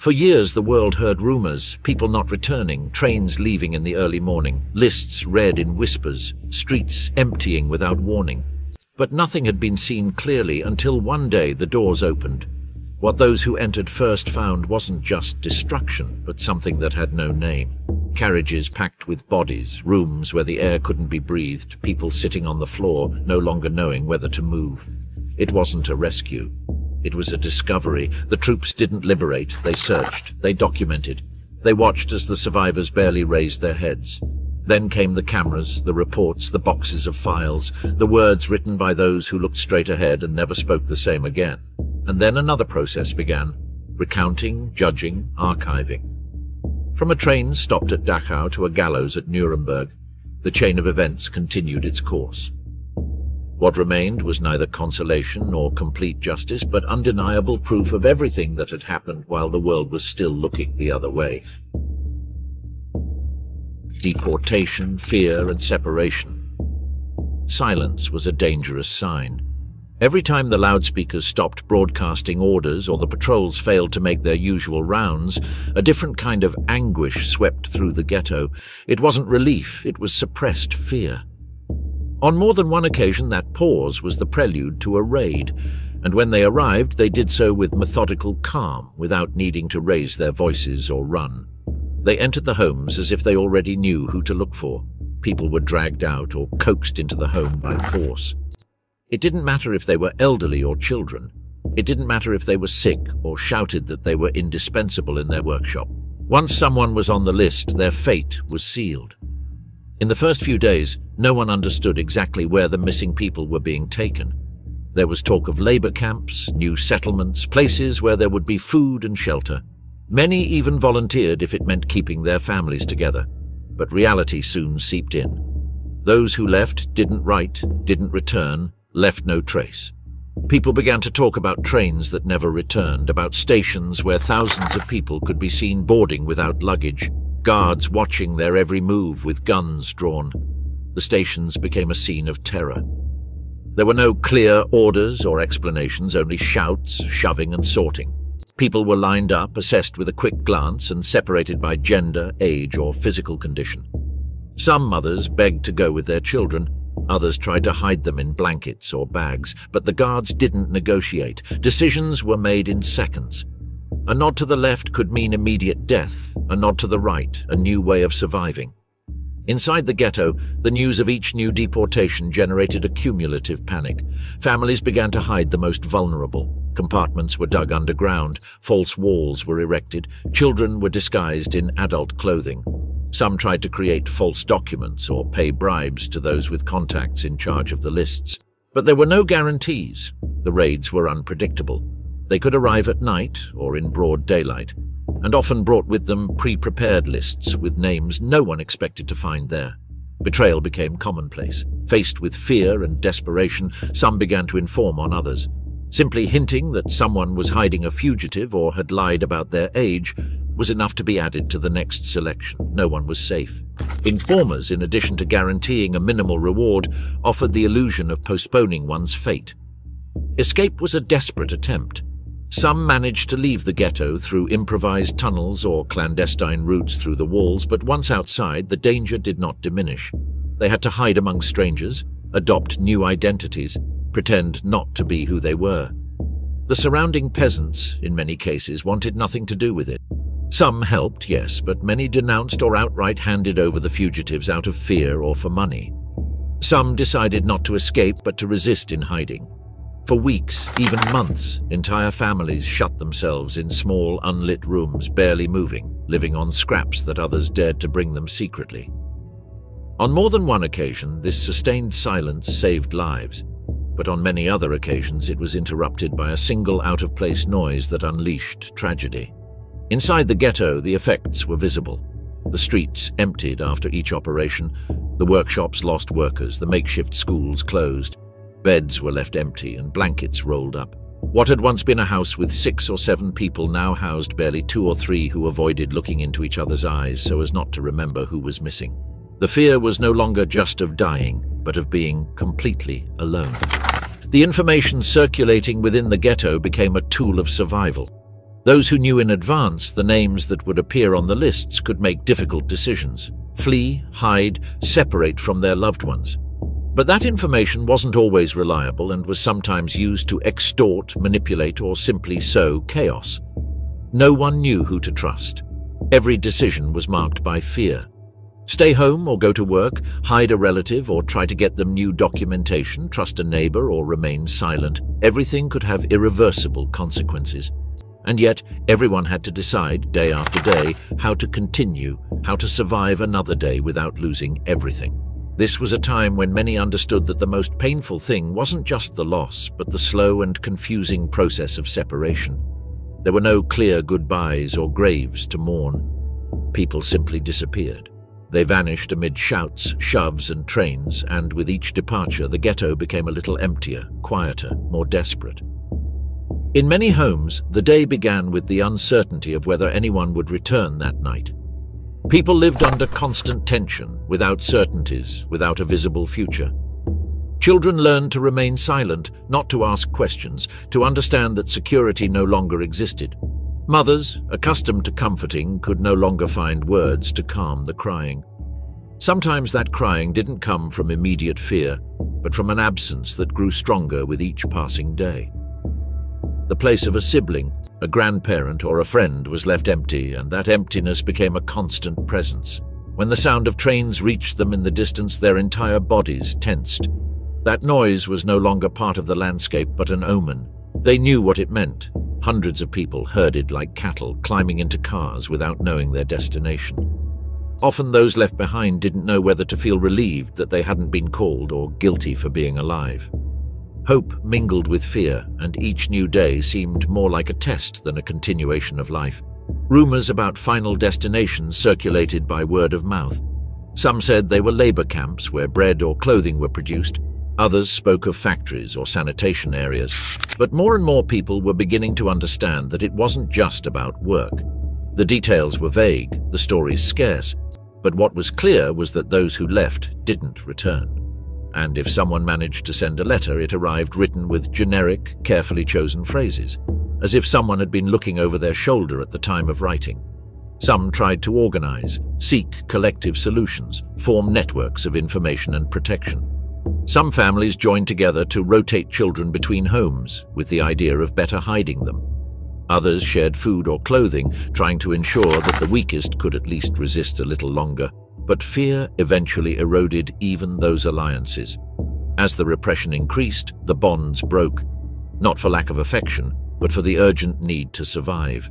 For years the world heard rumors, people not returning, trains leaving in the early morning, lists read in whispers, streets emptying without warning. But nothing had been seen clearly until one day the doors opened. What those who entered first found wasn't just destruction, but something that had no name. Carriages packed with bodies, rooms where the air couldn't be breathed, people sitting on the floor, no longer knowing whether to move. It wasn't a rescue. It was a discovery. The troops didn't liberate, they searched, they documented. They watched as the survivors barely raised their heads. Then came the cameras, the reports, the boxes of files, the words written by those who looked straight ahead and never spoke the same again. And then another process began, recounting, judging, archiving. From a train stopped at Dachau to a gallows at Nuremberg, the chain of events continued its course. What remained was neither consolation nor complete justice, but undeniable proof of everything that had happened while the world was still looking the other way. Deportation, fear, and separation. Silence was a dangerous sign. Every time the loudspeakers stopped broadcasting orders or the patrols failed to make their usual rounds, a different kind of anguish swept through the ghetto. It wasn't relief, it was suppressed fear. On more than one occasion, that pause was the prelude to a raid, and when they arrived, they did so with methodical calm, without needing to raise their voices or run. They entered the homes as if they already knew who to look for. People were dragged out or coaxed into the home by force. It didn't matter if they were elderly or children. It didn't matter if they were sick or shouted that they were indispensable in their workshop. Once someone was on the list, their fate was sealed. In the first few days, no one understood exactly where the missing people were being taken. There was talk of labor camps, new settlements, places where there would be food and shelter. Many even volunteered if it meant keeping their families together. But reality soon seeped in. Those who left didn't write, didn't return, left no trace. People began to talk about trains that never returned, about stations where thousands of people could be seen boarding without luggage, guards watching their every move with guns drawn. The stations became a scene of terror. There were no clear orders or explanations, only shouts, shoving and sorting. People were lined up, assessed with a quick glance, and separated by gender, age or physical condition. Some mothers begged to go with their children. Others tried to hide them in blankets or bags, but the guards didn't negotiate. Decisions were made in seconds. A nod to the left could mean immediate death, a nod to the right, a new way of surviving. Inside the ghetto, the news of each new deportation generated a cumulative panic. Families began to hide the most vulnerable. Compartments were dug underground, false walls were erected, children were disguised in adult clothing. Some tried to create false documents or pay bribes to those with contacts in charge of the lists. But there were no guarantees. The raids were unpredictable. They could arrive at night or in broad daylight, and often brought with them pre-prepared lists with names no one expected to find there. Betrayal became commonplace. Faced with fear and desperation, some began to inform on others. Simply hinting that someone was hiding a fugitive or had lied about their age was enough to be added to the next selection. No one was safe. Informers, in addition to guaranteeing a minimal reward, offered the illusion of postponing one's fate. Escape was a desperate attempt. Some managed to leave the ghetto through improvised tunnels or clandestine routes through the walls, but once outside, the danger did not diminish. They had to hide among strangers, adopt new identities, pretend not to be who they were. The surrounding peasants, in many cases, wanted nothing to do with it. Some helped, yes, but many denounced or outright handed over the fugitives out of fear or for money. Some decided not to escape but to resist in hiding. For weeks, even months, entire families shut themselves in small, unlit rooms, barely moving, living on scraps that others dared to bring them secretly. On more than one occasion, this sustained silence saved lives, but on many other occasions it was interrupted by a single out-of-place noise that unleashed tragedy. Inside the ghetto, the effects were visible. The streets emptied after each operation, the workshops lost workers, the makeshift schools closed. Beds were left empty and blankets rolled up. What had once been a house with 6 or 7 people now housed barely 2 or 3 who avoided looking into each other's eyes so as not to remember who was missing. The fear was no longer just of dying, but of being completely alone. The information circulating within the ghetto became a tool of survival. Those who knew in advance the names that would appear on the lists could make difficult decisions: flee, hide, separate from their loved ones. But that information wasn't always reliable and was sometimes used to extort, manipulate, or simply sow chaos. No one knew who to trust. Every decision was marked by fear. Stay home or go to work, hide a relative or try to get them new documentation, trust a neighbor or remain silent. Everything could have irreversible consequences. And yet, everyone had to decide, day after day, how to continue, how to survive another day without losing everything. This was a time when many understood that the most painful thing wasn't just the loss, but the slow and confusing process of separation. There were no clear goodbyes or graves to mourn. People simply disappeared. They vanished amid shouts, shoves, and trains, and with each departure, the ghetto became a little emptier, quieter, more desperate. In many homes, the day began with the uncertainty of whether anyone would return that night. People lived under constant tension, without certainties, without a visible future. Children learned to remain silent, not to ask questions, to understand that security no longer existed. Mothers, accustomed to comforting, could no longer find words to calm the crying. Sometimes that crying didn't come from immediate fear, but from an absence that grew stronger with each passing day. The place of a sibling, a grandparent, or a friend was left empty, and that emptiness became a constant presence. When the sound of trains reached them in the distance, their entire bodies tensed. That noise was no longer part of the landscape, but an omen. They knew what it meant. Hundreds of people herded like cattle, climbing into cars without knowing their destination. Often those left behind didn't know whether to feel relieved that they hadn't been called or guilty for being alive. Hope mingled with fear, and each new day seemed more like a test than a continuation of life. Rumors about final destinations circulated by word of mouth. Some said they were labor camps where bread or clothing were produced. Others spoke of factories or sanitation areas. But more and more people were beginning to understand that it wasn't just about work. The details were vague, the stories scarce, but what was clear was that those who left didn't return. And if someone managed to send a letter, it arrived written with generic, carefully chosen phrases, as if someone had been looking over their shoulder at the time of writing. Some tried to organize, seek collective solutions, form networks of information and protection. Some families joined together to rotate children between homes, with the idea of better hiding them. Others shared food or clothing, trying to ensure that the weakest could at least resist a little longer. But fear eventually eroded even those alliances. As the repression increased, the bonds broke, not for lack of affection, but for the urgent need to survive.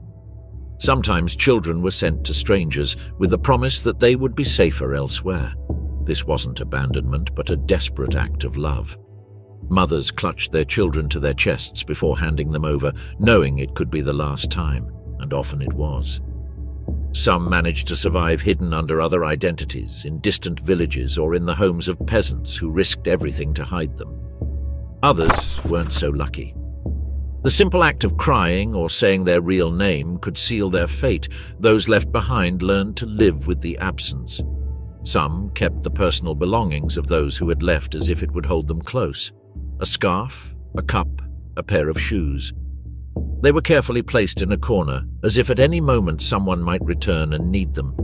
Sometimes children were sent to strangers with the promise that they would be safer elsewhere. This wasn't abandonment, but a desperate act of love. Mothers clutched their children to their chests before handing them over, knowing it could be the last time, and often it was. Some managed to survive hidden under other identities, in distant villages or in the homes of peasants who risked everything to hide them. Others weren't so lucky. The simple act of crying or saying their real name could seal their fate. Those left behind learned to live with the absence. Some kept the personal belongings of those who had left as if it would hold them close. A scarf, a cup, a pair of shoes. They were carefully placed in a corner, as if at any moment someone might return and need them.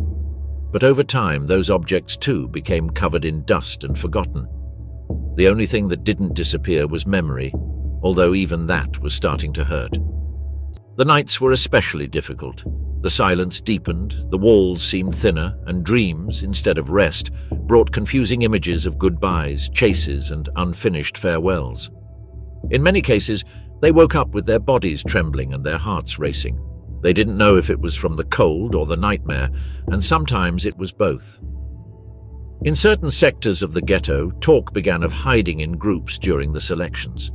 But over time, those objects too became covered in dust and forgotten. The only thing that didn't disappear was memory, although even that was starting to hurt. The nights were especially difficult. The silence deepened, the walls seemed thinner, and dreams, instead of rest, brought confusing images of goodbyes, chases, and unfinished farewells. In many cases, they woke up with their bodies trembling and their hearts racing. They didn't know if it was from the cold or the nightmare, and sometimes it was both. In certain sectors of the ghetto, talk began of hiding in groups during the selections.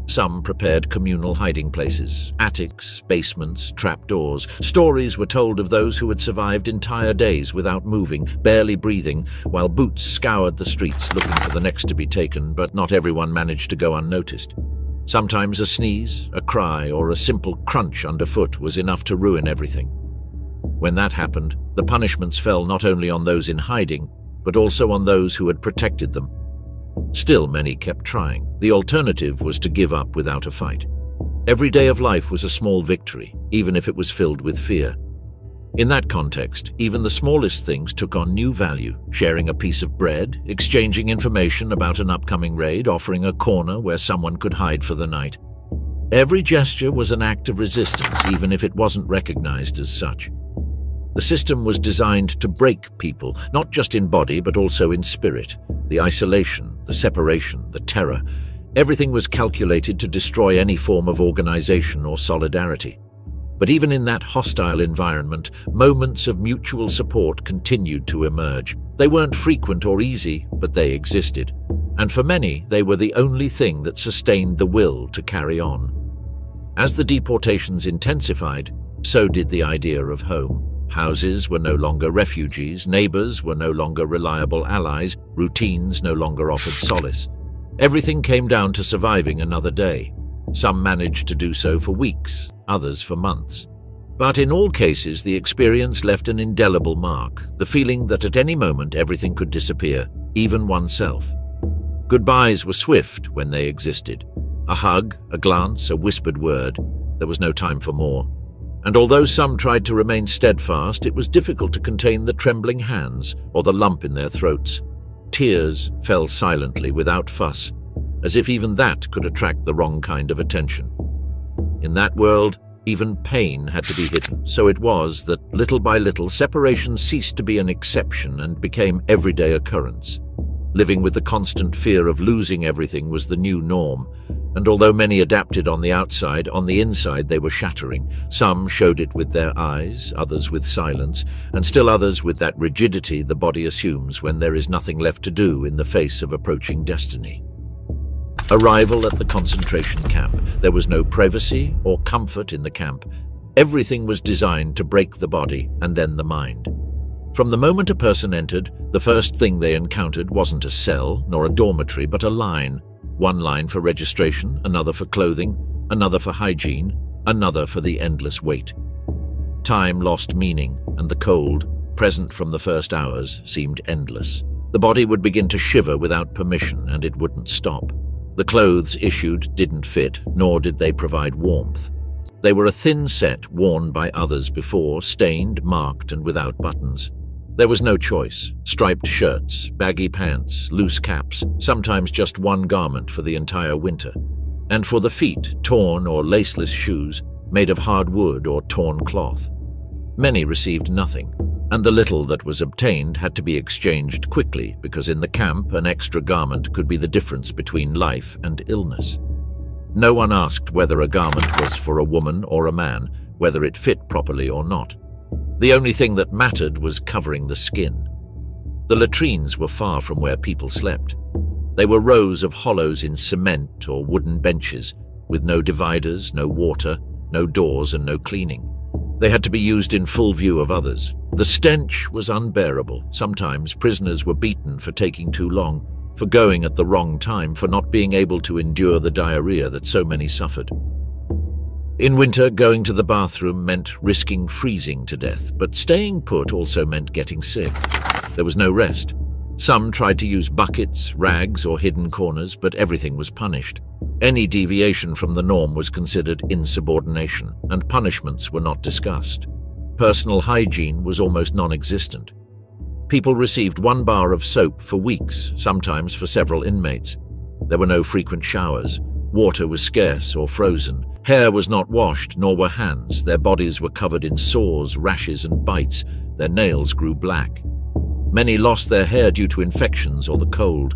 Some prepared communal hiding places, attics, basements, trapdoors. Stories were told of those who had survived entire days without moving, barely breathing, while boots scoured the streets looking for the next to be taken, but not everyone managed to go unnoticed. Sometimes a sneeze, a cry, or a simple crunch underfoot was enough to ruin everything. When that happened, the punishments fell not only on those in hiding, but also on those who had protected them. Still, many kept trying. The alternative was to give up without a fight. Every day of life was a small victory, even if it was filled with fear. In that context, even the smallest things took on new value, sharing a piece of bread, exchanging information about an upcoming raid, offering a corner where someone could hide for the night. Every gesture was an act of resistance, even if it wasn't recognized as such. The system was designed to break people, not just in body but also in spirit. The isolation, the separation, the terror, everything was calculated to destroy any form of organization or solidarity. But even in that hostile environment, moments of mutual support continued to emerge. They weren't frequent or easy, but they existed. And for many, they were the only thing that sustained the will to carry on. As the deportations intensified, so did the idea of home. Houses were no longer refugees, neighbors were no longer reliable allies, routines no longer offered solace. Everything came down to surviving another day. Some managed to do so for weeks, others for months. But in all cases, the experience left an indelible mark, the feeling that at any moment everything could disappear, even oneself. Goodbyes were swift when they existed. A hug, a glance, a whispered word. There was no time for more. And although some tried to remain steadfast, it was difficult to contain the trembling hands or the lump in their throats. Tears fell silently without fuss, as if even that could attract the wrong kind of attention. In that world, even pain had to be hidden, so it was that, little by little, separation ceased to be an exception and became everyday occurrence. Living with the constant fear of losing everything was the new norm, and although many adapted on the outside, on the inside they were shattering. Some showed it with their eyes, others with silence, and still others with that rigidity the body assumes when there is nothing left to do in the face of approaching destiny. Arrival at the concentration camp. There was no privacy or comfort in the camp. Everything was designed to break the body and then the mind. From the moment a person entered, the first thing they encountered wasn't a cell nor a dormitory, but a line. One line for registration, another for clothing, another for hygiene, another for the endless wait. Time lost meaning, and the cold, present from the first hours, seemed endless. The body would begin to shiver without permission, and it wouldn't stop. The clothes issued didn't fit, nor did they provide warmth. They were a thin set worn by others before, stained, marked, and without buttons. There was no choice. Striped shirts, baggy pants, loose caps, sometimes just one garment for the entire winter. And for the feet, torn or laceless shoes made of hard wood or torn cloth. Many received nothing, and the little that was obtained had to be exchanged quickly because in the camp an extra garment could be the difference between life and illness. No one asked whether a garment was for a woman or a man, whether it fit properly or not. The only thing that mattered was covering the skin. The latrines were far from where people slept. They were rows of hollows in cement or wooden benches, with no dividers, no water, no doors, and no cleaning. They had to be used in full view of others. The stench was unbearable. Sometimes prisoners were beaten for taking too long, for going at the wrong time, for not being able to endure the diarrhea that so many suffered. In winter, going to the bathroom meant risking freezing to death, but staying put also meant getting sick. There was no rest. Some tried to use buckets, rags, or hidden corners, but everything was punished. Any deviation from the norm was considered insubordination, and punishments were not discussed. Personal hygiene was almost non-existent. People received 1 bar of soap for weeks, sometimes for several inmates. There were no frequent showers. Water was scarce or frozen. Hair was not washed, nor were hands. Their bodies were covered in sores, rashes, and bites. Their nails grew black. Many lost their hair due to infections or the cold.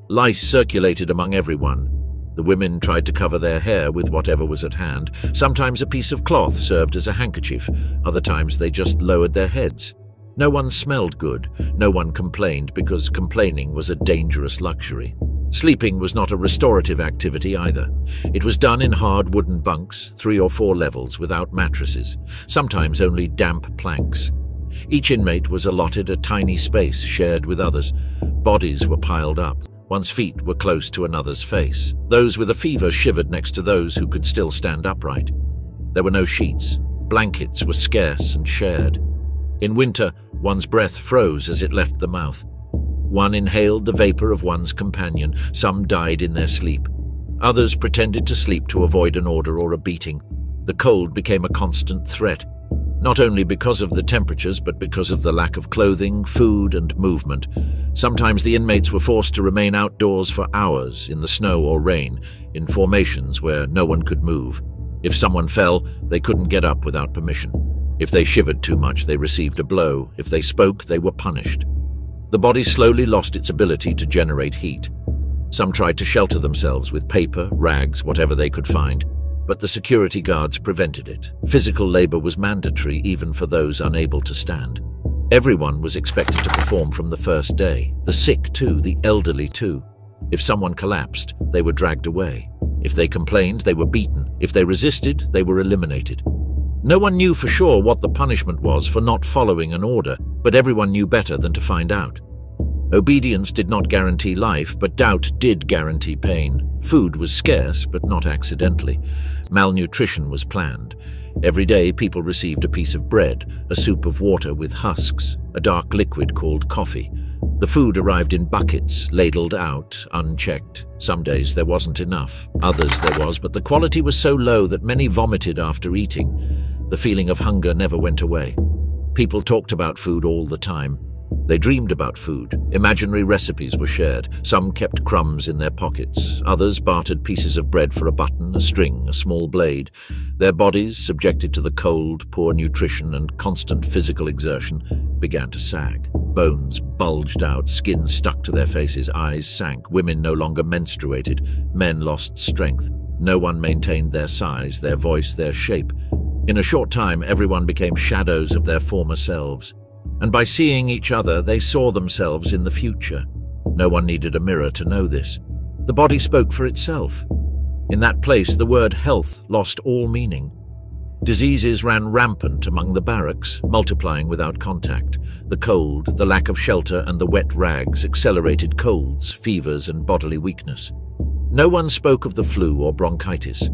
Lice circulated among everyone. The women tried to cover their hair with whatever was at hand. Sometimes a piece of cloth served as a handkerchief. Other times they just lowered their heads. No one smelled good. No one complained because complaining was a dangerous luxury. Sleeping was not a restorative activity either. It was done in hard wooden bunks, 3 or 4 levels, without mattresses, sometimes only damp planks. Each inmate was allotted a tiny space shared with others. Bodies were piled up. One's feet were close to another's face. Those with a fever shivered next to those who could still stand upright. There were no sheets. Blankets were scarce and shared. In winter, one's breath froze as it left the mouth. One inhaled the vapor of one's companion. Some died in their sleep. Others pretended to sleep to avoid an order or a beating. The cold became a constant threat, not only because of the temperatures but because of the lack of clothing, food and movement. Sometimes the inmates were forced to remain outdoors for hours in the snow or rain, in formations where no one could move. If someone fell, they couldn't get up without permission. If they shivered too much, they received a blow. If they spoke, they were punished. The body slowly lost its ability to generate heat. Some tried to shelter themselves with paper, rags, whatever they could find, but the security guards prevented it. Physical labor was mandatory even for those unable to stand. Everyone was expected to perform from the first day. The sick too, the elderly too. If someone collapsed, they were dragged away. If they complained, they were beaten. If they resisted, they were eliminated. No one knew for sure what the punishment was for not following an order, but everyone knew better than to find out. Obedience did not guarantee life, but doubt did guarantee pain. Food was scarce, but not accidentally. Malnutrition was planned. Every day, people received a piece of bread, a soup of water with husks, a dark liquid called coffee. The food arrived in buckets, ladled out, unchecked. Some days there wasn't enough. Others there was, but the quality was so low that many vomited after eating. The feeling of hunger never went away. People talked about food all the time. They dreamed about food. Imaginary recipes were shared. Some kept crumbs in their pockets. Others bartered pieces of bread for a button, a string, a small blade. Their bodies, subjected to the cold, poor nutrition, and constant physical exertion, began to sag. Bones bulged out, skin stuck to their faces, eyes sank. Women no longer menstruated. Men lost strength. No one maintained their size, their voice, their shape. In a short time, everyone became shadows of their former selves. And by seeing each other, they saw themselves in the future. No one needed a mirror to know this. The body spoke for itself. In that place, the word health lost all meaning. Diseases ran rampant among the barracks, multiplying without contact. The cold, the lack of shelter, and the wet rags accelerated colds, fevers, and bodily weakness. No one spoke of the flu or bronchitis,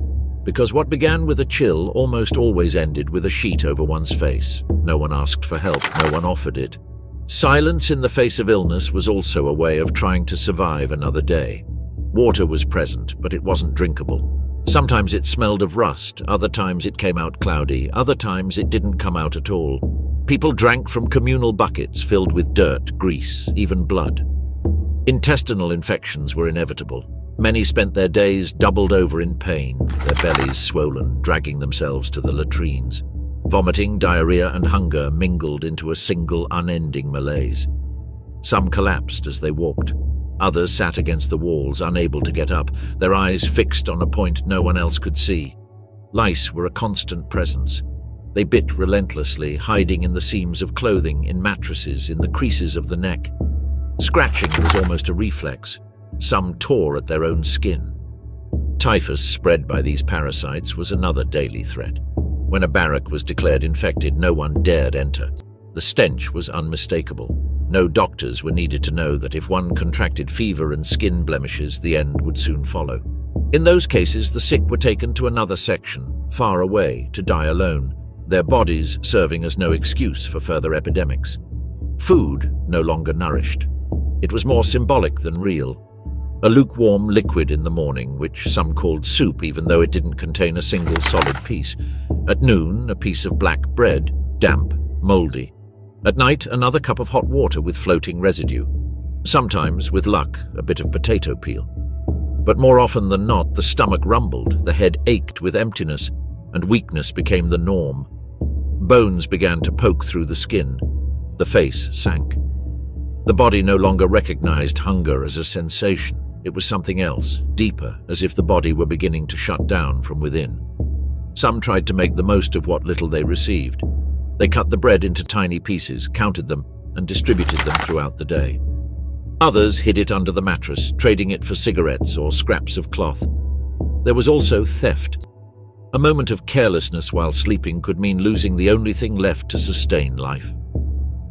because what began with a chill almost always ended with a sheet over one's face. No one asked for help, no one offered it. Silence in the face of illness was also a way of trying to survive another day. Water was present, but it wasn't drinkable. Sometimes it smelled of rust, other times it came out cloudy, other times it didn't come out at all. People drank from communal buckets filled with dirt, grease, even blood. Intestinal infections were inevitable. Many spent their days doubled over in pain, their bellies swollen, dragging themselves to the latrines. Vomiting, diarrhea, and hunger mingled into a single, unending malaise. Some collapsed as they walked. Others sat against the walls, unable to get up, their eyes fixed on a point no one else could see. Lice were a constant presence. They bit relentlessly, hiding in the seams of clothing, in mattresses, in the creases of the neck. Scratching was almost a reflex. Some tore at their own skin. Typhus, spread by these parasites, was another daily threat. When a barrack was declared infected, no one dared enter. The stench was unmistakable. No doctors were needed to know that if one contracted fever and skin blemishes, the end would soon follow. In those cases, the sick were taken to another section, far away, to die alone, their bodies serving as no excuse for further epidemics. Food no longer nourished. It was more symbolic than real. A lukewarm liquid in the morning, which some called soup even though it didn't contain a single solid piece. At noon, a piece of black bread, damp, mouldy. At night, another cup of hot water with floating residue. Sometimes, with luck, a bit of potato peel. But more often than not, the stomach rumbled, the head ached with emptiness, and weakness became the norm. Bones began to poke through the skin. The face sank. The body no longer recognized hunger as a sensation. It was something else, deeper, as if the body were beginning to shut down from within. Some tried to make the most of what little they received. They cut the bread into tiny pieces, counted them, and distributed them throughout the day. Others hid it under the mattress, trading it for cigarettes or scraps of cloth. There was also theft. A moment of carelessness while sleeping could mean losing the only thing left to sustain life.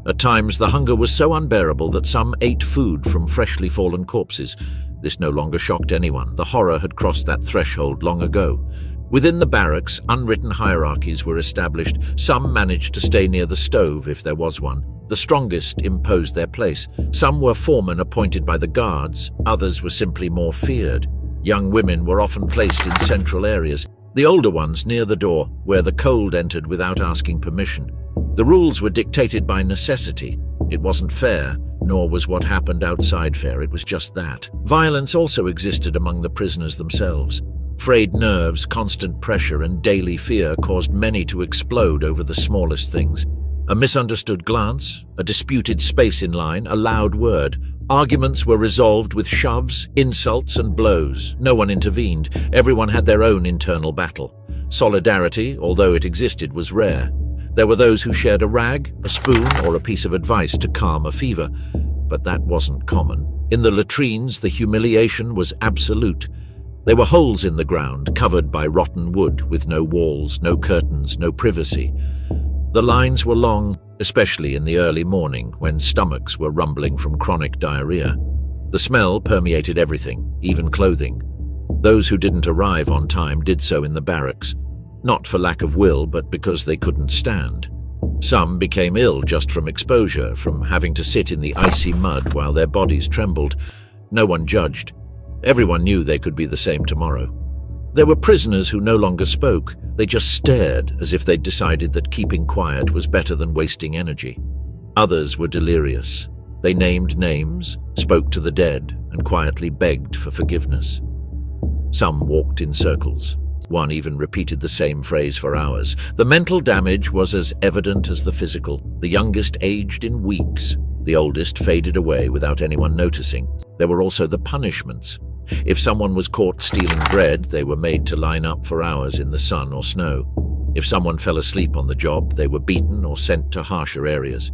At times, the hunger was so unbearable that some ate food from freshly fallen corpses. This no longer shocked anyone. The horror had crossed that threshold long ago. Within the barracks, unwritten hierarchies were established. Some managed to stay near the stove if there was one. The strongest imposed their place. Some were foremen appointed by the guards. Others were simply more feared. Young women were often placed in central areas, the older ones near the door, where the cold entered without asking permission. The rules were dictated by necessity. It wasn't fair, nor was what happened outside fair, it was just that. Violence also existed among the prisoners themselves. Frayed nerves, constant pressure, and daily fear caused many to explode over the smallest things. A misunderstood glance, a disputed space in line, a loud word. Arguments were resolved with shoves, insults, and blows. No one intervened. Everyone had their own internal battle. Solidarity, although it existed, was rare. There were those who shared a rag, a spoon, or a piece of advice to calm a fever, but that wasn't common. In the latrines, the humiliation was absolute. There were holes in the ground, covered by rotten wood, with no walls, no curtains, no privacy. The lines were long, especially in the early morning, when stomachs were rumbling from chronic diarrhea. The smell permeated everything, even clothing. Those who didn't arrive on time did so in the barracks, not for lack of will, but because they couldn't stand. Some became ill just from exposure, from having to sit in the icy mud while their bodies trembled. No one judged. Everyone knew they could be the same tomorrow. There were prisoners who no longer spoke. They just stared, as if they'd decided that keeping quiet was better than wasting energy. Others were delirious. They named names, spoke to the dead, and quietly begged for forgiveness. Some walked in circles. One even repeated the same phrase for hours. The mental damage was as evident as the physical. The youngest aged in weeks. The oldest faded away without anyone noticing. There were also the punishments. If someone was caught stealing bread, they were made to line up for hours in the sun or snow. If someone fell asleep on the job, they were beaten or sent to harsher areas.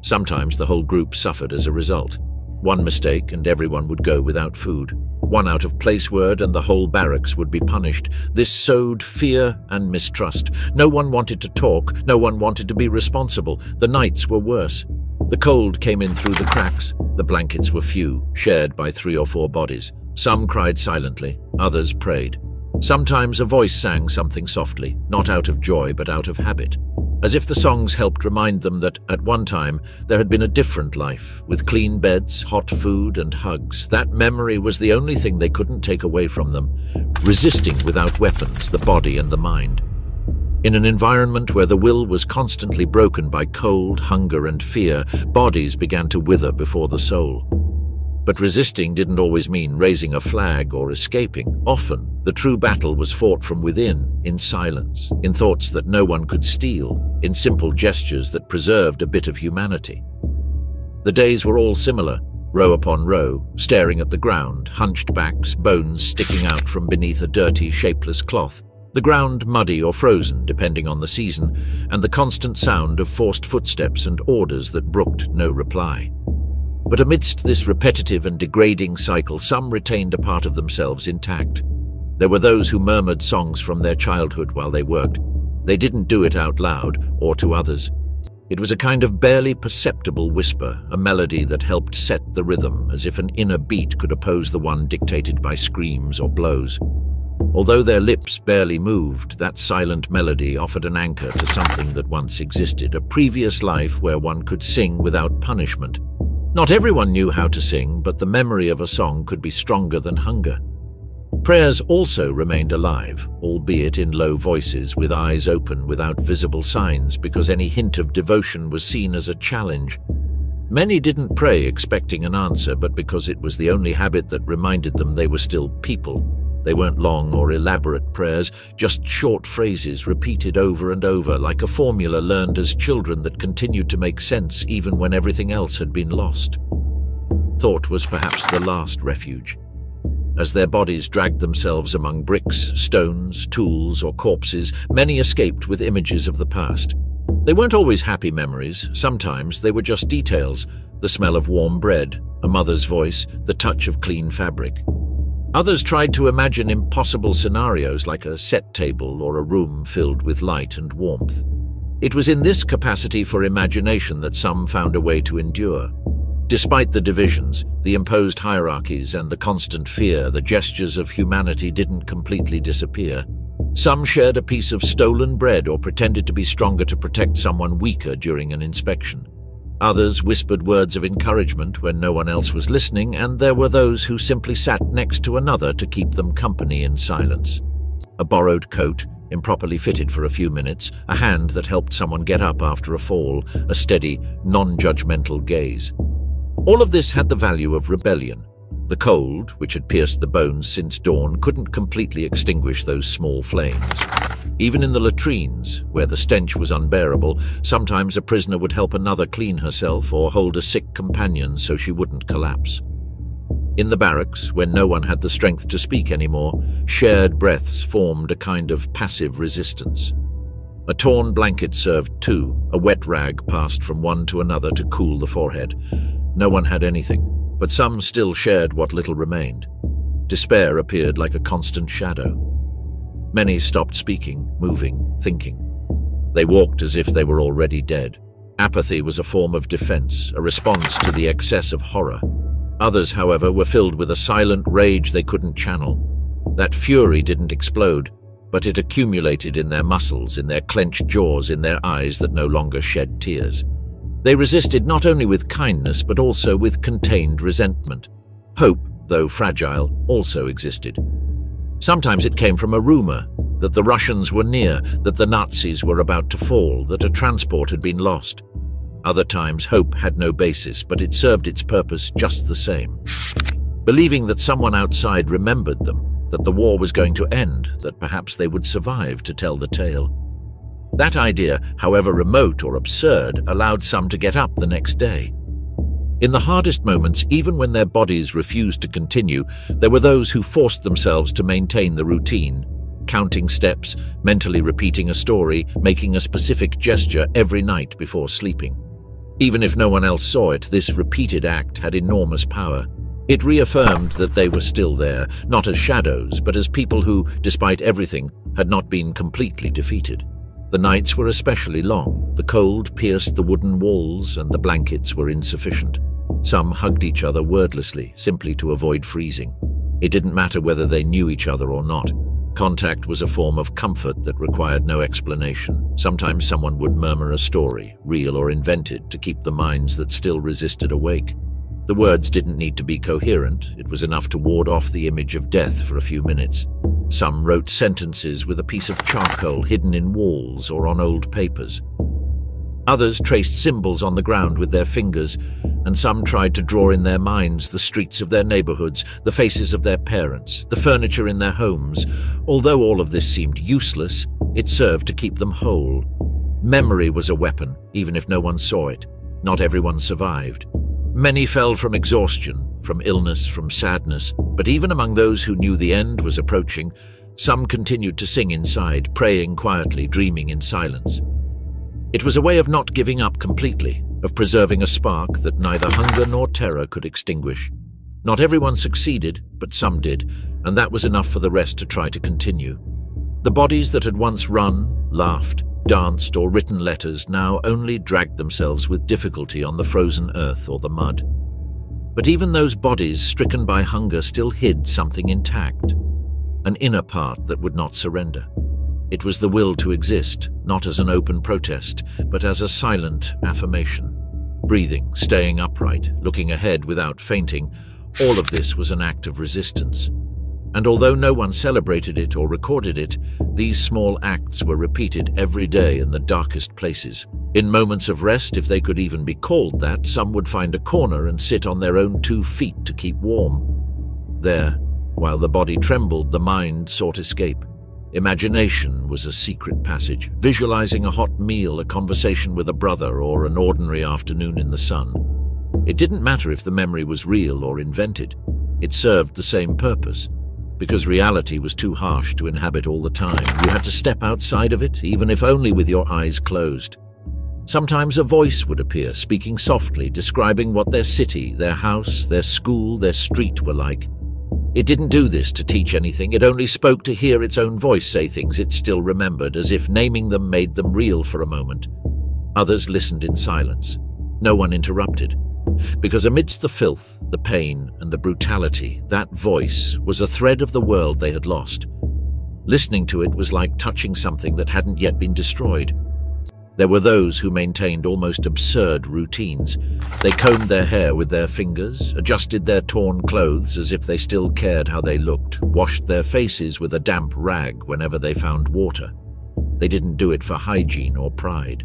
Sometimes the whole group suffered as a result. One mistake and everyone would go without food. One out-of-place word and the whole barracks would be punished. This sowed fear and mistrust. No one wanted to talk. No one wanted to be responsible. The nights were worse. The cold came in through the cracks. The blankets were few, shared by 3 or 4 bodies. Some cried silently, others prayed. Sometimes a voice sang something softly, not out of joy but out of habit, as if the songs helped remind them that at one time there had been a different life, with clean beds, hot food, and hugs. That memory was the only thing they couldn't take away from them, resisting without weapons the body and the mind. In an environment where the will was constantly broken by cold, hunger, and fear, bodies began to wither before the soul. But resisting didn't always mean raising a flag or escaping. Often, the true battle was fought from within, in silence, in thoughts that no one could steal, in simple gestures that preserved a bit of humanity. The days were all similar, row upon row, staring at the ground, hunched backs, bones sticking out from beneath a dirty, shapeless cloth, the ground muddy or frozen, depending on the season, and the constant sound of forced footsteps and orders that brooked no reply. But amidst this repetitive and degrading cycle, some retained a part of themselves intact. There were those who murmured songs from their childhood while they worked. They didn't do it out loud or to others. It was a kind of barely perceptible whisper, a melody that helped set the rhythm, as if an inner beat could oppose the one dictated by screams or blows. Although their lips barely moved, that silent melody offered an anchor to something that once existed, a previous life where one could sing without punishment. Not everyone knew how to sing, but the memory of a song could be stronger than hunger. Prayers also remained alive, albeit in low voices, with eyes open without visible signs, because any hint of devotion was seen as a challenge. Many didn't pray expecting an answer, but because it was the only habit that reminded them they were still people. They weren't long or elaborate prayers, just short phrases repeated over and over, like a formula learned as children that continued to make sense even when everything else had been lost. Thought was perhaps the last refuge. As their bodies dragged themselves among bricks, stones, tools, or corpses, many escaped with images of the past. They weren't always happy memories. Sometimes they were just details: the smell of warm bread, a mother's voice, the touch of clean fabric. Others tried to imagine impossible scenarios like a set table or a room filled with light and warmth. It was in this capacity for imagination that some found a way to endure. Despite the divisions, the imposed hierarchies, and the constant fear, the gestures of humanity didn't completely disappear. Some shared a piece of stolen bread or pretended to be stronger to protect someone weaker during an inspection. Others whispered words of encouragement when no one else was listening, and there were those who simply sat next to another to keep them company in silence. A borrowed coat, improperly fitted for a few minutes, a hand that helped someone get up after a fall, a steady, non-judgmental gaze. All of this had the value of rebellion. The cold, which had pierced the bones since dawn, couldn't completely extinguish those small flames. Even in the latrines, where the stench was unbearable, sometimes a prisoner would help another clean herself or hold a sick companion so she wouldn't collapse. In the barracks, when no one had the strength to speak anymore, shared breaths formed a kind of passive resistance. A torn blanket served too, a wet rag passed from one to another to cool the forehead. No one had anything, but some still shared what little remained. Despair appeared like a constant shadow. Many stopped speaking, moving, thinking. They walked as if they were already dead. Apathy was a form of defense, a response to the excess of horror. Others, however, were filled with a silent rage they couldn't channel. That fury didn't explode, but it accumulated in their muscles, in their clenched jaws, in their eyes that no longer shed tears. They resisted not only with kindness, but also with contained resentment. Hope, though fragile, also existed. Sometimes it came from a rumor that the Russians were near, that the Nazis were about to fall, that a transport had been lost. Other times, hope had no basis, but it served its purpose just the same. Believing that someone outside remembered them, that the war was going to end, that perhaps they would survive to tell the tale. That idea, however remote or absurd, allowed some to get up the next day. In the hardest moments, even when their bodies refused to continue, there were those who forced themselves to maintain the routine, counting steps, mentally repeating a story, making a specific gesture every night before sleeping. Even if no one else saw it, this repeated act had enormous power. It reaffirmed that they were still there, not as shadows, but as people who, despite everything, had not been completely defeated. The nights were especially long. The cold pierced the wooden walls, and the blankets were insufficient. Some hugged each other wordlessly, simply to avoid freezing. It didn't matter whether they knew each other or not. Contact was a form of comfort that required no explanation. Sometimes someone would murmur a story, real or invented, to keep the minds that still resisted awake. The words didn't need to be coherent. It was enough to ward off the image of death for a few minutes. Some wrote sentences with a piece of charcoal hidden in walls or on old papers. Others traced symbols on the ground with their fingers, and some tried to draw in their minds the streets of their neighborhoods, the faces of their parents, the furniture in their homes. Although all of this seemed useless, it served to keep them whole. Memory was a weapon, even if no one saw it. Not everyone survived. Many fell from exhaustion, from illness, from sadness, but even among those who knew the end was approaching, some continued to sing inside, praying quietly, dreaming in silence. It was a way of not giving up completely, of preserving a spark that neither hunger nor terror could extinguish. Not everyone succeeded, but some did, and that was enough for the rest to try to continue. The bodies that had once run, laughed, danced, or written letters now only dragged themselves with difficulty on the frozen earth or the mud. But even those bodies stricken by hunger still hid something intact, an inner part that would not surrender. It was the will to exist, not as an open protest, but as a silent affirmation. Breathing, staying upright, looking ahead without fainting, all of this was an act of resistance. And although no one celebrated it or recorded it, these small acts were repeated every day in the darkest places. In moments of rest, if they could even be called that, some would find a corner and sit on their own 2 feet to keep warm. There, while the body trembled, the mind sought escape. Imagination was a secret passage, visualizing a hot meal, a conversation with a brother, or an ordinary afternoon in the sun. It didn't matter if the memory was real or invented. It served the same purpose. Because reality was too harsh to inhabit all the time, you had to step outside of it, even if only with your eyes closed. Sometimes a voice would appear, speaking softly, describing what their city, their house, their school, their street were like. It didn't do this to teach anything. It only spoke to hear its own voice say things it still remembered, as if naming them made them real for a moment. Others listened in silence. No one interrupted. Because amidst the filth, the pain, and the brutality, that voice was a thread of the world they had lost. Listening to it was like touching something that hadn't yet been destroyed. There were those who maintained almost absurd routines. They combed their hair with their fingers, adjusted their torn clothes as if they still cared how they looked, washed their faces with a damp rag whenever they found water. They didn't do it for hygiene or pride.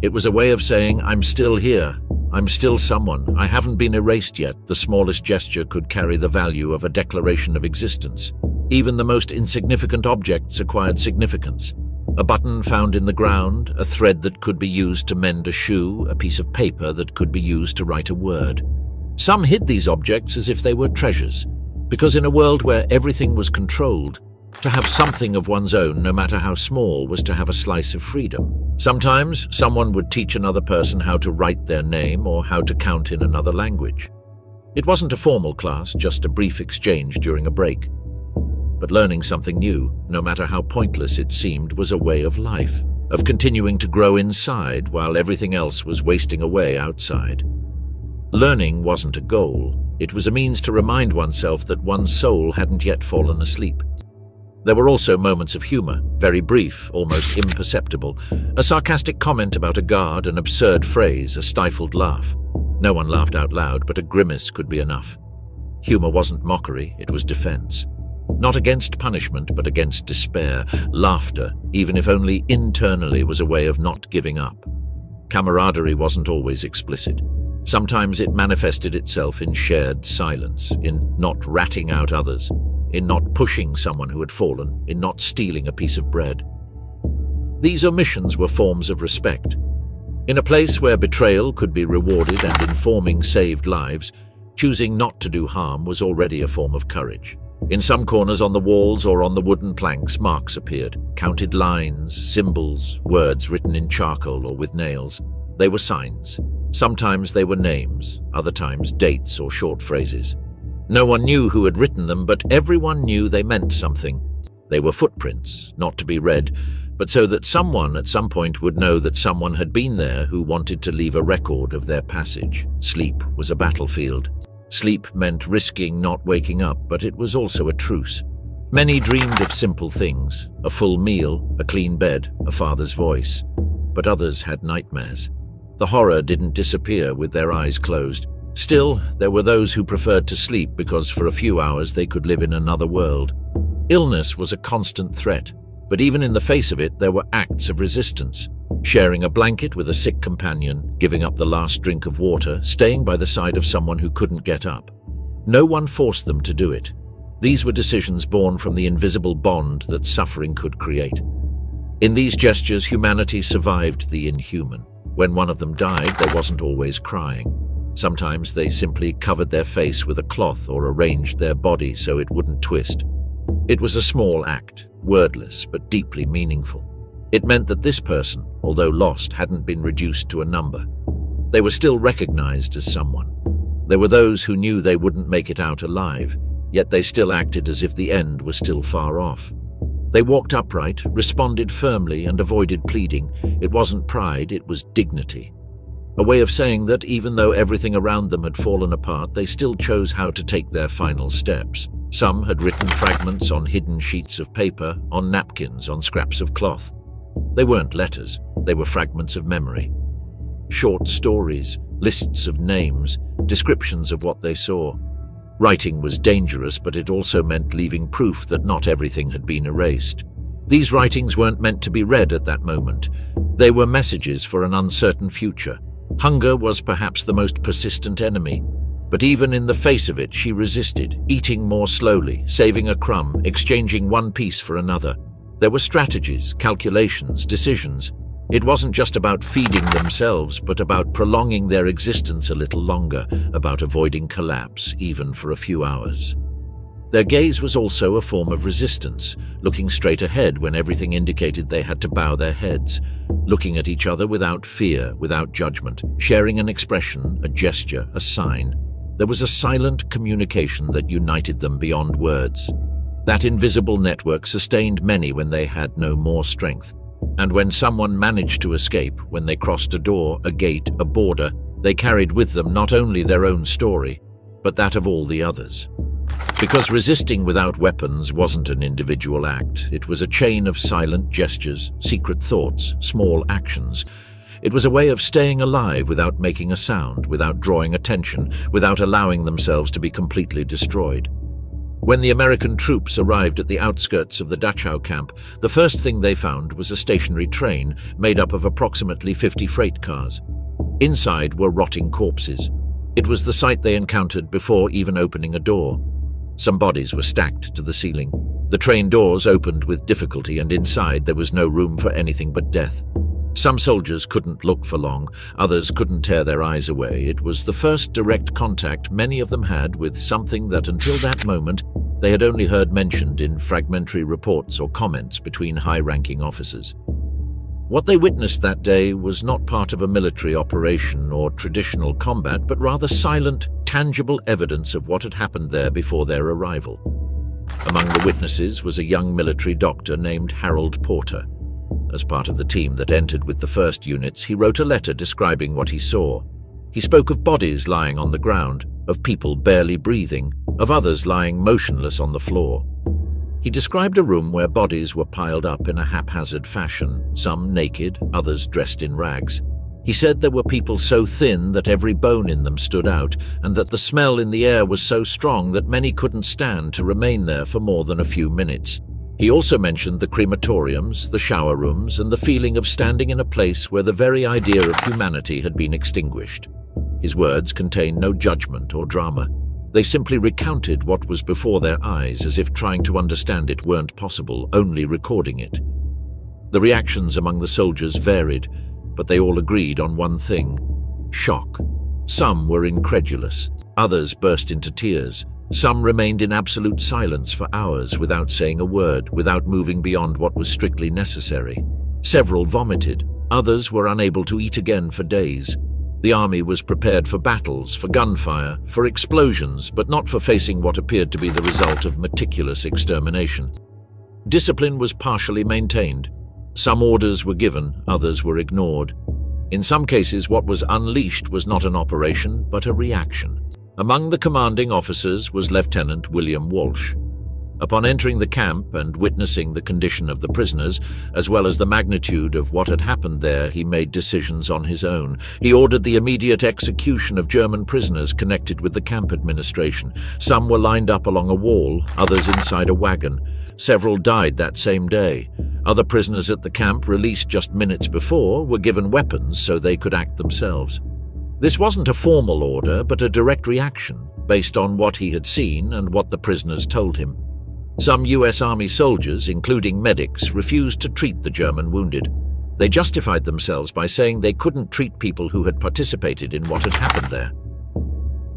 It was a way of saying, "I'm still here. I'm still someone. I haven't been erased yet." The smallest gesture could carry the value of a declaration of existence. Even the most insignificant objects acquired significance. A button found in the ground, a thread that could be used to mend a shoe, a piece of paper that could be used to write a word. Some hid these objects as if they were treasures, because in a world where everything was controlled, to have something of one's own, no matter how small, was to have a slice of freedom. Sometimes someone would teach another person how to write their name or how to count in another language. It wasn't a formal class, just a brief exchange during a break. But learning something new, no matter how pointless it seemed, was a way of life, of continuing to grow inside while everything else was wasting away outside. Learning wasn't a goal. It was a means to remind oneself that one's soul hadn't yet fallen asleep. There were also moments of humor, very brief, almost imperceptible. A sarcastic comment about a guard, an absurd phrase, a stifled laugh. No one laughed out loud, but a grimace could be enough. Humor wasn't mockery, it was defense. Not against punishment, but against despair. Laughter, even if only internally, was a way of not giving up. Camaraderie wasn't always explicit. Sometimes it manifested itself in shared silence, in not ratting out others, in not pushing someone who had fallen, in not stealing a piece of bread. These omissions were forms of respect. In a place where betrayal could be rewarded and informing saved lives, choosing not to do harm was already a form of courage. In some corners on the walls or on the wooden planks, marks appeared, counted lines, symbols, words written in charcoal or with nails. They were signs. Sometimes they were names, other times dates or short phrases. No one knew who had written them, but everyone knew they meant something. They were footprints, not to be read, but so that someone at some point would know that someone had been there who wanted to leave a record of their passage. Sleep was a battlefield. Sleep meant risking not waking up, but it was also a truce. Many dreamed of simple things, a full meal, a clean bed, a father's voice. But others had nightmares. The horror didn't disappear with their eyes closed. Still, there were those who preferred to sleep because for a few hours they could live in another world. Illness was a constant threat, but even in the face of it, there were acts of resistance. Sharing a blanket with a sick companion, giving up the last drink of water, staying by the side of someone who couldn't get up. No one forced them to do it. These were decisions born from the invisible bond that suffering could create. In these gestures, humanity survived the inhuman. When one of them died, there wasn't always crying. Sometimes they simply covered their face with a cloth or arranged their body so it wouldn't twist. It was a small act, wordless but deeply meaningful. It meant that this person, although lost, hadn't been reduced to a number. They were still recognized as someone. There were those who knew they wouldn't make it out alive, yet they still acted as if the end was still far off. They walked upright, responded firmly, and avoided pleading. It wasn't pride, it was dignity. A way of saying that even though everything around them had fallen apart, they still chose how to take their final steps. Some had written fragments on hidden sheets of paper, on napkins, on scraps of cloth. They weren't letters, they were fragments of memory. Short stories, lists of names, descriptions of what they saw. Writing was dangerous, but it also meant leaving proof that not everything had been erased. These writings weren't meant to be read at that moment. They were messages for an uncertain future. Hunger was perhaps the most persistent enemy, but even in the face of it, she resisted, eating more slowly, saving a crumb, exchanging one piece for another. There were strategies, calculations, decisions. It wasn't just about feeding themselves, but about prolonging their existence a little longer, about avoiding collapse, even for a few hours. Their gaze was also a form of resistance, looking straight ahead when everything indicated they had to bow their heads, looking at each other without fear, without judgment, sharing an expression, a gesture, a sign. There was a silent communication that united them beyond words. That invisible network sustained many when they had no more strength. And when someone managed to escape, when they crossed a door, a gate, a border, they carried with them not only their own story, but that of all the others. Because resisting without weapons wasn't an individual act, it was a chain of silent gestures, secret thoughts, small actions. It was a way of staying alive without making a sound, without drawing attention, without allowing themselves to be completely destroyed. When the American troops arrived at the outskirts of the Dachau camp, the first thing they found was a stationary train made up of approximately 50 freight cars. Inside were rotting corpses. It was the sight they encountered before even opening a door. Some bodies were stacked to the ceiling. The train doors opened with difficulty, and inside there was no room for anything but death. Some soldiers couldn't look for long, others couldn't tear their eyes away. It was the first direct contact many of them had with something that until that moment they had only heard mentioned in fragmentary reports or comments between high-ranking officers. What they witnessed that day was not part of a military operation or traditional combat, but rather silent, tangible evidence of what had happened there before their arrival. Among the witnesses was a young military doctor named Harold Porter. As part of the team that entered with the first units, he wrote a letter describing what he saw. He spoke of bodies lying on the ground, of people barely breathing, of others lying motionless on the floor. He described a room where bodies were piled up in a haphazard fashion, some naked, others dressed in rags. He said there were people so thin that every bone in them stood out, and that the smell in the air was so strong that many couldn't stand to remain there for more than a few minutes. He also mentioned the crematoriums, the shower rooms, and the feeling of standing in a place where the very idea of humanity had been extinguished. His words contained no judgment or drama. They simply recounted what was before their eyes, as if trying to understand it weren't possible, only recording it. The reactions among the soldiers varied, but they all agreed on one thing: shock. Some were incredulous, others burst into tears. Some remained in absolute silence for hours without saying a word, without moving beyond what was strictly necessary. Several vomited, others were unable to eat again for days. The army was prepared for battles, for gunfire, for explosions, but not for facing what appeared to be the result of meticulous extermination. Discipline was partially maintained. Some orders were given, others were ignored. In some cases, what was unleashed was not an operation, but a reaction. Among the commanding officers was Lieutenant William Walsh. Upon entering the camp and witnessing the condition of the prisoners, as well as the magnitude of what had happened there, he made decisions on his own. He ordered the immediate execution of German prisoners connected with the camp administration. Some were lined up along a wall, others inside a wagon. Several died that same day. Other prisoners at the camp, released just minutes before, were given weapons so they could act themselves. This wasn't a formal order, but a direct reaction, based on what he had seen and what the prisoners told him. Some U.S. Army soldiers, including medics, refused to treat the German wounded. They justified themselves by saying they couldn't treat people who had participated in what had happened there.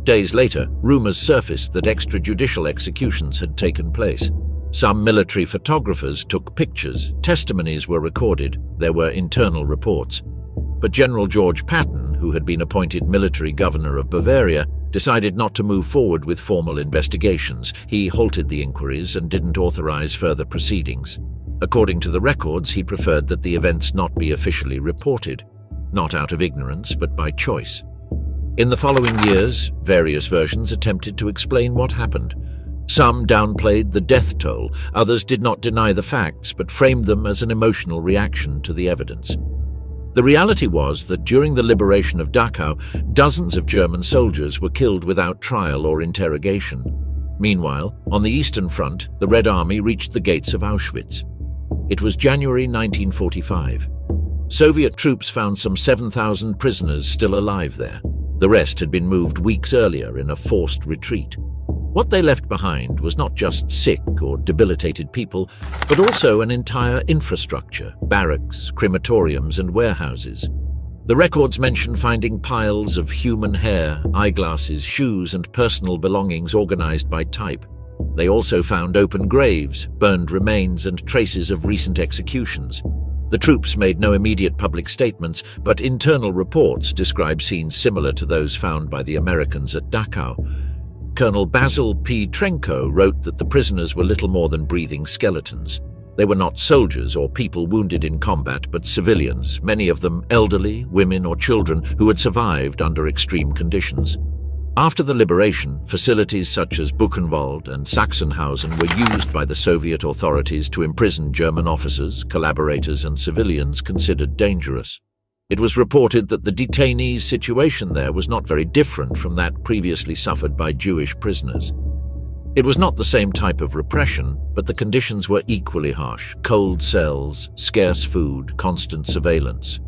Days later, rumors surfaced that extrajudicial executions had taken place. Some military photographers took pictures, testimonies were recorded, there were internal reports. But General George Patton, who had been appointed military governor of Bavaria, decided not to move forward with formal investigations. He halted the inquiries and didn't authorize further proceedings. According to the records, he preferred that the events not be officially reported, not out of ignorance, but by choice. In the following years, various versions attempted to explain what happened. Some downplayed the death toll, others did not deny the facts, but framed them as an emotional reaction to the evidence. The reality was that during the liberation of Dachau, dozens of German soldiers were killed without trial or interrogation. Meanwhile, on the Eastern Front, the Red Army reached the gates of Auschwitz. It was January 1945. Soviet troops found some 7,000 prisoners still alive there. The rest had been moved weeks earlier in a forced retreat. What they left behind was not just sick or debilitated people, but also an entire infrastructure, barracks, crematoriums, and warehouses. The records mention finding piles of human hair, eyeglasses, shoes, and personal belongings organized by type. They also found open graves, burned remains, and traces of recent executions. The troops made no immediate public statements, but internal reports describe scenes similar to those found by the Americans at Dachau. Colonel Basil P. Trenko wrote that the prisoners were little more than breathing skeletons. They were not soldiers or people wounded in combat, but civilians, many of them elderly, women or children who had survived under extreme conditions. After the liberation, facilities such as Buchenwald and Sachsenhausen were used by the Soviet authorities to imprison German officers, collaborators and civilians considered dangerous. It was reported that the detainees' situation there was not very different from that previously suffered by Jewish prisoners. It was not the same type of repression, but the conditions were equally harsh: cold cells, scarce food, constant surveillance.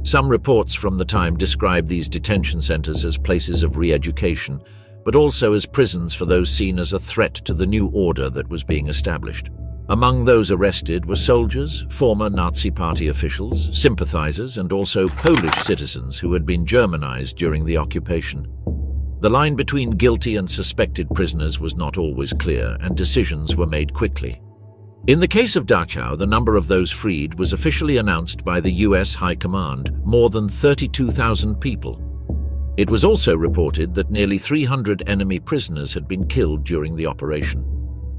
Some reports from the time describe these detention centers as places of re-education, but also as prisons for those seen as a threat to the new order that was being established. Among those arrested were soldiers, former Nazi Party officials, sympathizers, and also Polish citizens who had been Germanized during the occupation. The line between guilty and suspected prisoners was not always clear, and decisions were made quickly. In the case of Dachau, the number of those freed was officially announced by the US High Command: more than 32,000 people. It was also reported that nearly 300 enemy prisoners had been killed during the operation.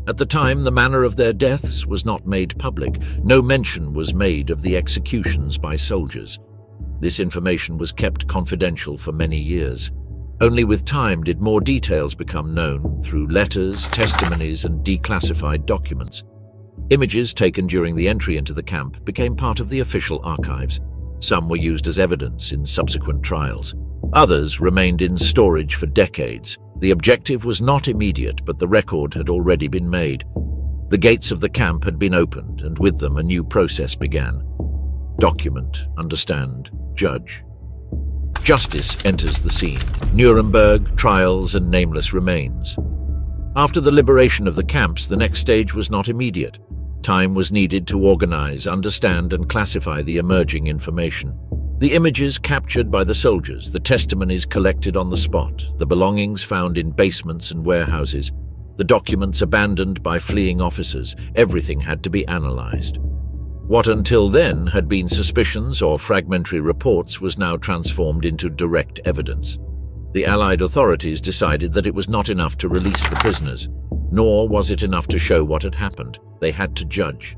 At the time, the manner of their deaths was not made public. No mention was made of the executions by soldiers. This information was kept confidential for many years. Only with time did more details become known through letters, testimonies, and declassified documents. Images taken during the entry into the camp became part of the official archives. Some were used as evidence in subsequent trials. Others remained in storage for decades. The objective was not immediate, but the record had already been made. The gates of the camp had been opened, and with them a new process began. Document, understand, judge. Justice enters the scene. Nuremberg, trials, and nameless remains. After the liberation of the camps, the next stage was not immediate. Time was needed to organize, understand, and classify the emerging information. The images captured by the soldiers, the testimonies collected on the spot, the belongings found in basements and warehouses, the documents abandoned by fleeing officers, everything had to be analyzed. What until then had been suspicions or fragmentary reports was now transformed into direct evidence. The Allied authorities decided that it was not enough to release the prisoners, nor was it enough to show what had happened. They had to judge.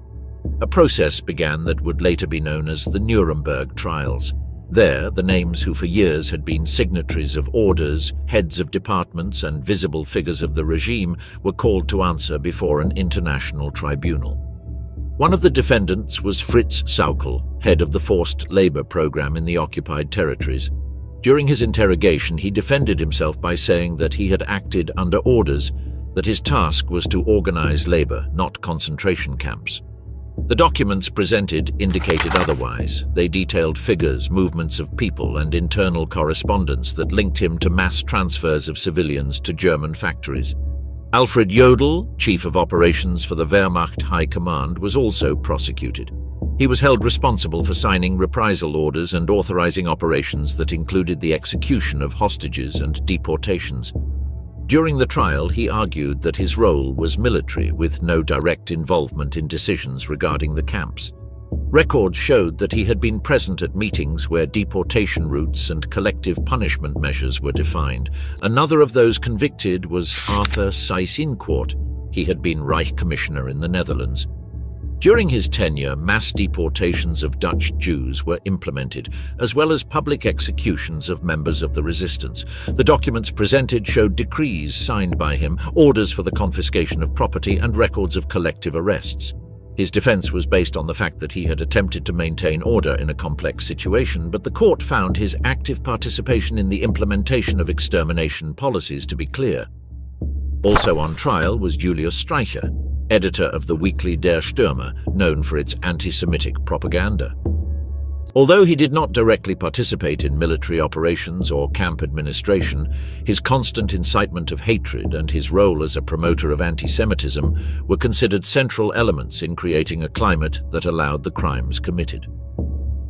A process began that would later be known as the Nuremberg trials. There, the names who for years had been signatories of orders, heads of departments, and visible figures of the regime were called to answer before an international tribunal. One of the defendants was Fritz Sauckel, head of the forced labor program in the occupied territories. During his interrogation, he defended himself by saying that he had acted under orders, that his task was to organize labor, not concentration camps. The documents presented indicated otherwise. They detailed figures, movements of people, and internal correspondence that linked him to mass transfers of civilians to German factories. Alfred Jodl, chief of operations for the Wehrmacht High Command, was also prosecuted. He was held responsible for signing reprisal orders and authorizing operations that included the execution of hostages and deportations. During the trial, he argued that his role was military, with no direct involvement in decisions regarding the camps. Records showed that he had been present at meetings where deportation routes and collective punishment measures were defined. Another of those convicted was Arthur Seyss-Inquart. He had been Reich Commissioner in the Netherlands. During his tenure, mass deportations of Dutch Jews were implemented, as well as public executions of members of the resistance. The documents presented showed decrees signed by him, orders for the confiscation of property, and records of collective arrests. His defense was based on the fact that he had attempted to maintain order in a complex situation, but the court found his active participation in the implementation of extermination policies to be clear. Also on trial was Julius Streicher, editor of the weekly Der Stürmer, known for its anti-Semitic propaganda. Although he did not directly participate in military operations or camp administration, his constant incitement of hatred and his role as a promoter of anti-Semitism were considered central elements in creating a climate that allowed the crimes committed.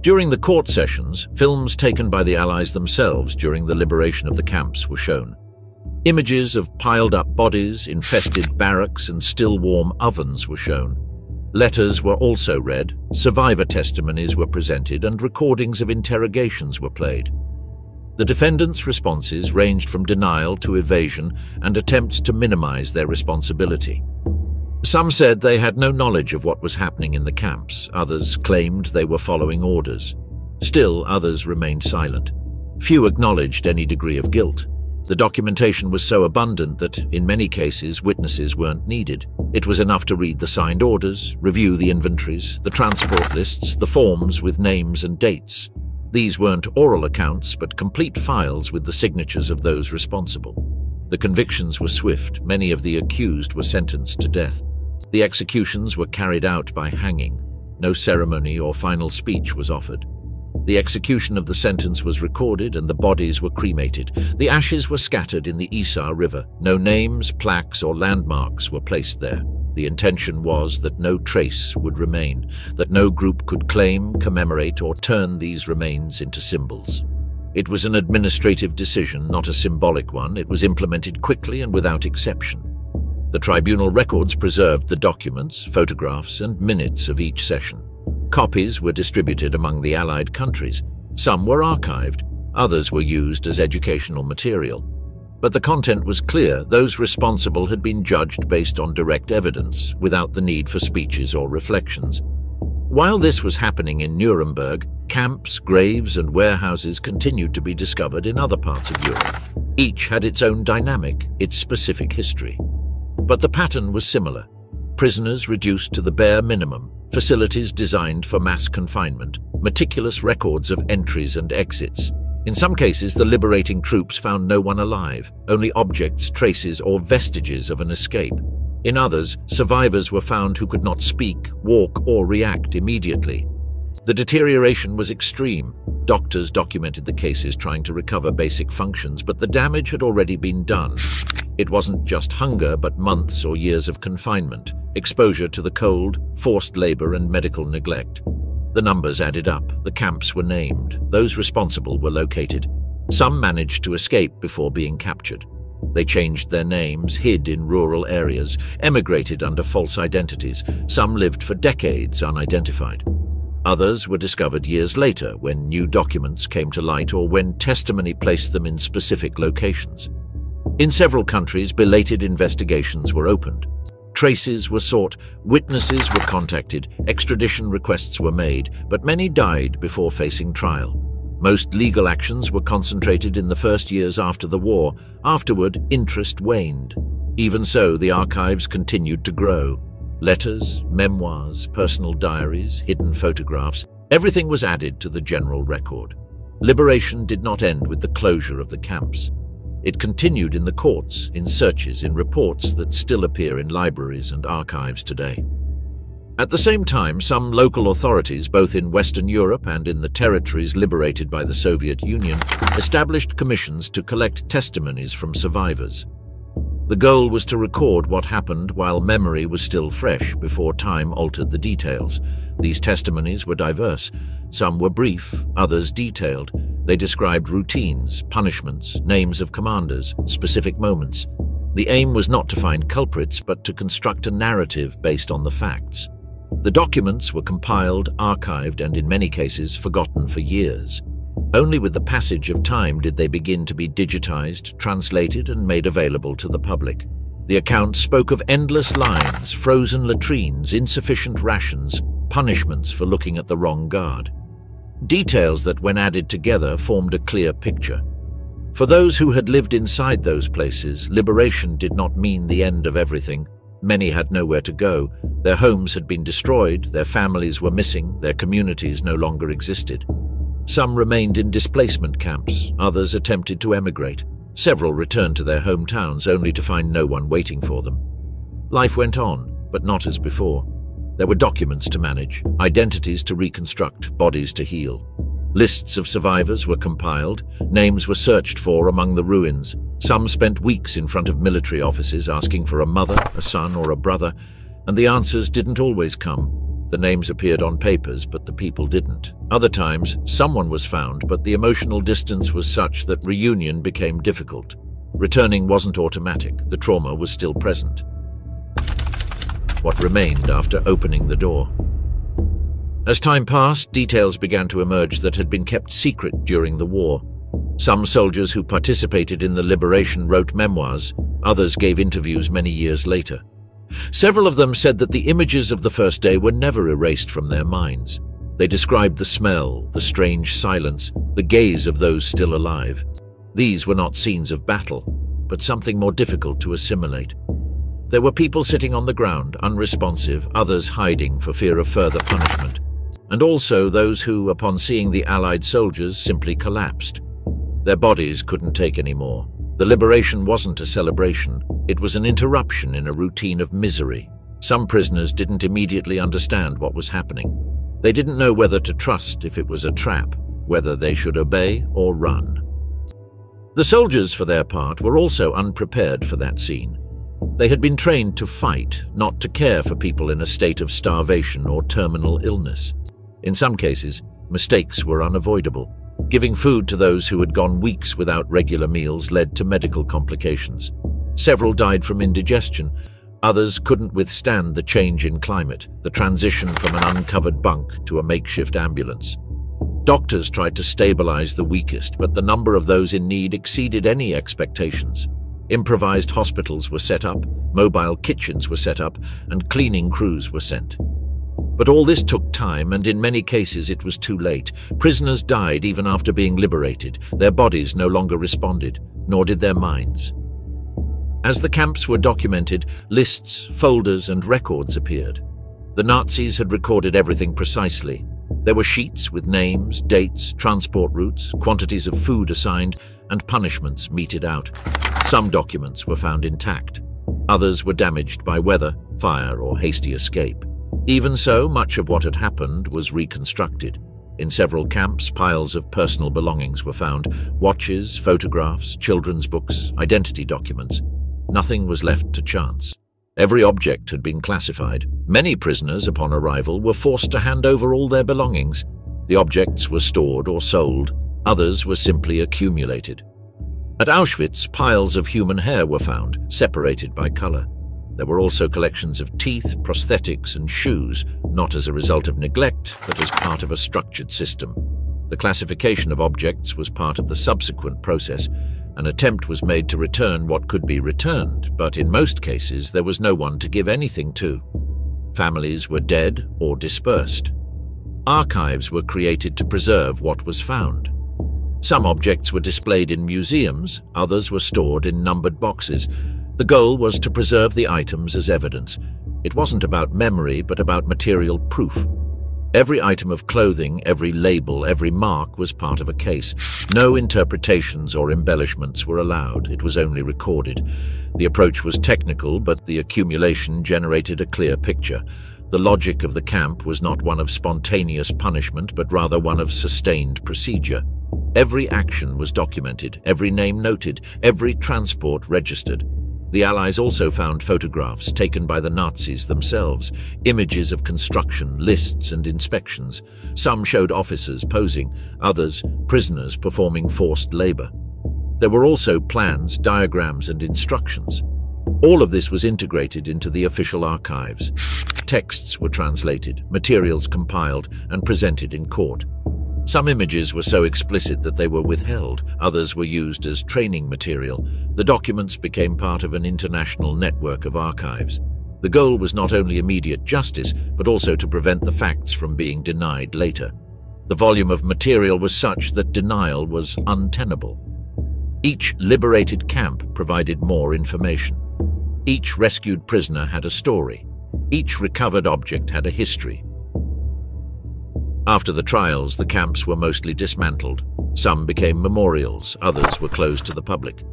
During the court sessions, films taken by the Allies themselves during the liberation of the camps were shown. Images of piled-up bodies, infested barracks, and still-warm ovens were shown. Letters were also read, survivor testimonies were presented, and recordings of interrogations were played. The defendants' responses ranged from denial to evasion and attempts to minimize their responsibility. Some said they had no knowledge of what was happening in the camps. Others claimed they were following orders. Still, others remained silent. Few acknowledged any degree of guilt. The documentation was so abundant that, in many cases, witnesses weren't needed. It was enough to read the signed orders, review the inventories, the transport lists, the forms with names and dates. These weren't oral accounts, but complete files with the signatures of those responsible. The convictions were swift. Many of the accused were sentenced to death. The executions were carried out by hanging. No ceremony or final speech was offered. The execution of the sentence was recorded and the bodies were cremated. The ashes were scattered in the Isar River. No names, plaques, or landmarks were placed there. The intention was that no trace would remain, that no group could claim, commemorate, or turn these remains into symbols. It was an administrative decision, not a symbolic one. It was implemented quickly and without exception. The tribunal records preserved the documents, photographs, and minutes of each session. Copies were distributed among the Allied countries. Some were archived, others were used as educational material. But the content was clear. Those responsible had been judged based on direct evidence, without the need for speeches or reflections. While this was happening in Nuremberg, camps, graves, and warehouses continued to be discovered in other parts of Europe. Each had its own dynamic, its specific history. But the pattern was similar. Prisoners reduced to the bare minimum, facilities designed for mass confinement, meticulous records of entries and exits. In some cases, the liberating troops found no one alive, only objects, traces, or vestiges of an escape. In others, survivors were found who could not speak, walk, or react immediately. The deterioration was extreme. Doctors documented the cases trying to recover basic functions, but the damage had already been done. It wasn't just hunger, but months or years of confinement, exposure to the cold, forced labor, and medical neglect. The numbers added up. The camps were named. Those responsible were located. Some managed to escape before being captured. They changed their names, hid in rural areas, emigrated under false identities. Some lived for decades unidentified. Others were discovered years later when new documents came to light or when testimony placed them in specific locations. In several countries, belated investigations were opened. Traces were sought, witnesses were contacted, extradition requests were made, but many died before facing trial. Most legal actions were concentrated in the first years after the war. Afterward, interest waned. Even so, the archives continued to grow. Letters, memoirs, personal diaries, hidden photographs, everything was added to the general record. Liberation did not end with the closure of the camps. It continued in the courts, in searches, in reports that still appear in libraries and archives today. At the same time, some local authorities, both in Western Europe and in the territories liberated by the Soviet Union, established commissions to collect testimonies from survivors. The goal was to record what happened while memory was still fresh before time altered the details. These testimonies were diverse. Some were brief, others detailed. They described routines, punishments, names of commanders, specific moments. The aim was not to find culprits, but to construct a narrative based on the facts. The documents were compiled, archived, and in many cases forgotten for years. Only with the passage of time did they begin to be digitized, translated, and made available to the public. The accounts spoke of endless lines, frozen latrines, insufficient rations, punishments for looking at the wrong guard. Details that, when added together, formed a clear picture. For those who had lived inside those places, liberation did not mean the end of everything. Many had nowhere to go. Their homes had been destroyed, their families were missing, their communities no longer existed. Some remained in displacement camps, others attempted to emigrate. Several returned to their hometowns only to find no one waiting for them. Life went on, but not as before. There were documents to manage, identities to reconstruct, bodies to heal. Lists of survivors were compiled, names were searched for among the ruins. Some spent weeks in front of military offices asking for a mother, a son, or a brother, and the answers didn't always come. The names appeared on papers, but the people didn't. Other times, someone was found, but the emotional distance was such that reunion became difficult. Returning wasn't automatic, the trauma was still present. What remained after opening the door? As time passed, details began to emerge that had been kept secret during the war. Some soldiers who participated in the liberation wrote memoirs, others gave interviews many years later. Several of them said that the images of the first day were never erased from their minds. They described the smell, the strange silence, the gaze of those still alive. These were not scenes of battle, but something more difficult to assimilate. There were people sitting on the ground, unresponsive, others hiding for fear of further punishment. and also those who, upon seeing the Allied soldiers, simply collapsed. Their bodies couldn't take any more. The liberation wasn't a celebration, it was an interruption in a routine of misery. Some prisoners didn't immediately understand what was happening. They didn't know whether to trust if it was a trap, whether they should obey or run. The soldiers, for their part, were also unprepared for that scene. They had been trained to fight, not to care for people in a state of starvation or terminal illness. In some cases, mistakes were unavoidable. Giving food to those who had gone weeks without regular meals led to medical complications. Several died from indigestion. Others couldn't withstand the change in climate, the transition from an uncovered bunk to a makeshift ambulance. Doctors tried to stabilize the weakest, but the number of those in need exceeded any expectations. Improvised hospitals were set up, mobile kitchens were set up, and cleaning crews were sent. But all this took time, and in many cases it was too late. Prisoners died even after being liberated. Their bodies no longer responded, nor did their minds. As the camps were documented, lists, folders, and records appeared. The Nazis had recorded everything precisely. There were sheets with names, dates, transport routes, quantities of food assigned, and punishments meted out. Some documents were found intact. Others were damaged by weather, fire, or hasty escape. Even so, much of what had happened was reconstructed. In several camps, piles of personal belongings were found: watches, photographs, children's books, identity documents. Nothing was left to chance. Every object had been classified. Many prisoners, upon arrival, were forced to hand over all their belongings. The objects were stored or sold. Others were simply accumulated. At Auschwitz, piles of human hair were found, separated by color. There were also collections of teeth, prosthetics, and shoes, not as a result of neglect, but as part of a structured system. The classification of objects was part of the subsequent process. An attempt was made to return what could be returned, but in most cases there was no one to give anything to. Families were dead or dispersed. Archives were created to preserve what was found. Some objects were displayed in museums, others were stored in numbered boxes. The goal was to preserve the items as evidence. It wasn't about memory, but about material proof. Every item of clothing, every label, every mark was part of a case. No interpretations or embellishments were allowed. It was only recorded. The approach was technical, but the accumulation generated a clear picture. The logic of the camp was not one of spontaneous punishment, but rather one of sustained procedure. Every action was documented, every name noted, every transport registered. The Allies also found photographs taken by the Nazis themselves, images of construction, lists, and inspections. Some showed officers posing, others prisoners performing forced labor. There were also plans, diagrams, and instructions. All of this was integrated into the official archives. Texts were translated, materials compiled, and presented in court. Some images were so explicit that they were withheld, others were used as training material. The documents became part of an international network of archives. The goal was not only immediate justice, but also to prevent the facts from being denied later. The volume of material was such that denial was untenable. Each liberated camp provided more information. Each rescued prisoner had a story. Each recovered object had a history. After the trials, the camps were mostly dismantled. Some became memorials, others were closed to the public.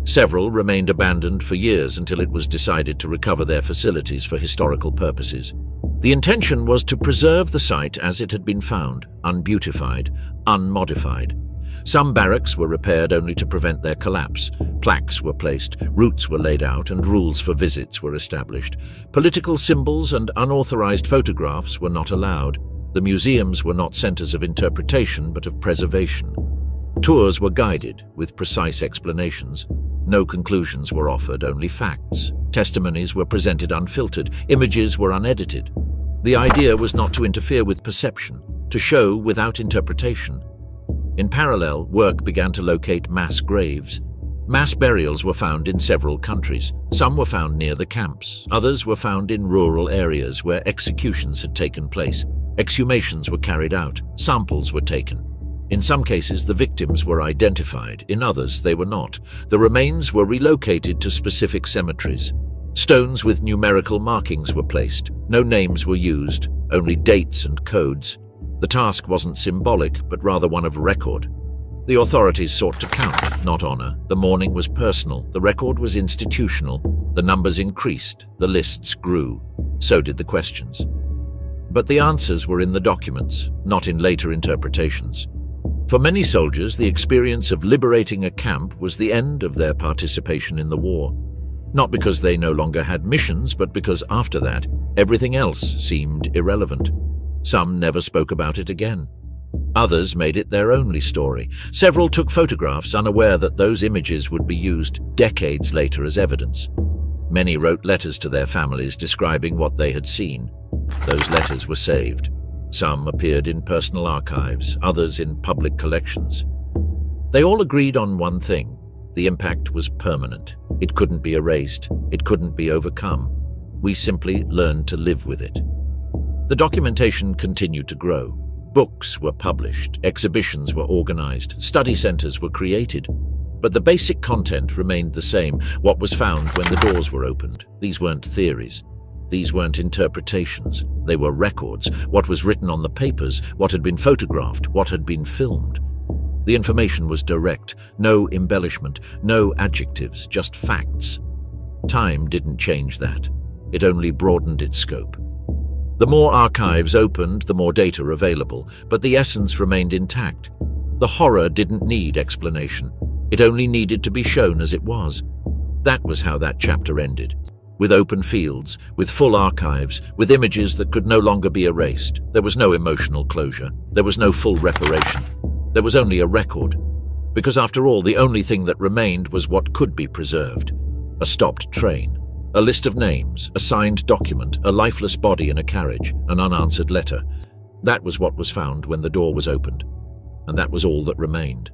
Several remained abandoned for years until it was decided to recover their facilities for historical purposes. The intention was to preserve the site as it had been found, unbeautified, unmodified. Some barracks were repaired only to prevent their collapse. Plaques were placed, routes were laid out, and rules for visits were established. Political symbols and unauthorized photographs were not allowed. The museums were not centers of interpretation, but of preservation. Tours were guided, with precise explanations. No conclusions were offered, only facts. Testimonies were presented unfiltered, images were unedited. The idea was not to interfere with perception, to show without interpretation. In parallel, work began to locate mass graves. Mass burials were found in several countries. Some were found near the camps. Others were found in rural areas where executions had taken place. Exhumations were carried out. Samples were taken. In some cases, the victims were identified. In others, they were not. The remains were relocated to specific cemeteries. Stones with numerical markings were placed. No names were used, only dates and codes. The task wasn't symbolic, but rather one of record. The authorities sought to count, not honor. The mourning was personal, the record was institutional, the numbers increased, the lists grew. So did the questions. But the answers were in the documents, not in later interpretations. For many soldiers, the experience of liberating a camp was the end of their participation in the war. Not because they no longer had missions, but because after that, everything else seemed irrelevant. Some never spoke about it again. Others made it their only story. Several took photographs, unaware that those images would be used decades later as evidence. Many wrote letters to their families describing what they had seen. Those letters were saved. Some appeared in personal archives, others in public collections. They all agreed on one thing: the impact was permanent. It couldn't be erased. It couldn't be overcome. We simply learned to live with it. The documentation continued to grow. Books were published, exhibitions were organized, study centers were created. But the basic content remained the same, what was found when the doors were opened. These weren't theories. These weren't interpretations. They were records, what was written on the papers, what had been photographed, what had been filmed. The information was direct, no embellishment, no adjectives, just facts. Time didn't change that. It only broadened its scope. The more archives opened, the more data available, but the essence remained intact. The horror didn't need explanation. It only needed to be shown as it was. That was how that chapter ended. With open fields, with full archives, with images that could no longer be erased. There was no emotional closure. There was no full reparation. There was only a record. Because after all, the only thing that remained was what could be preserved. A stopped train. A list of names, a signed document, a lifeless body in a carriage, an unanswered letter. That was what was found when the door was opened. And that was all that remained.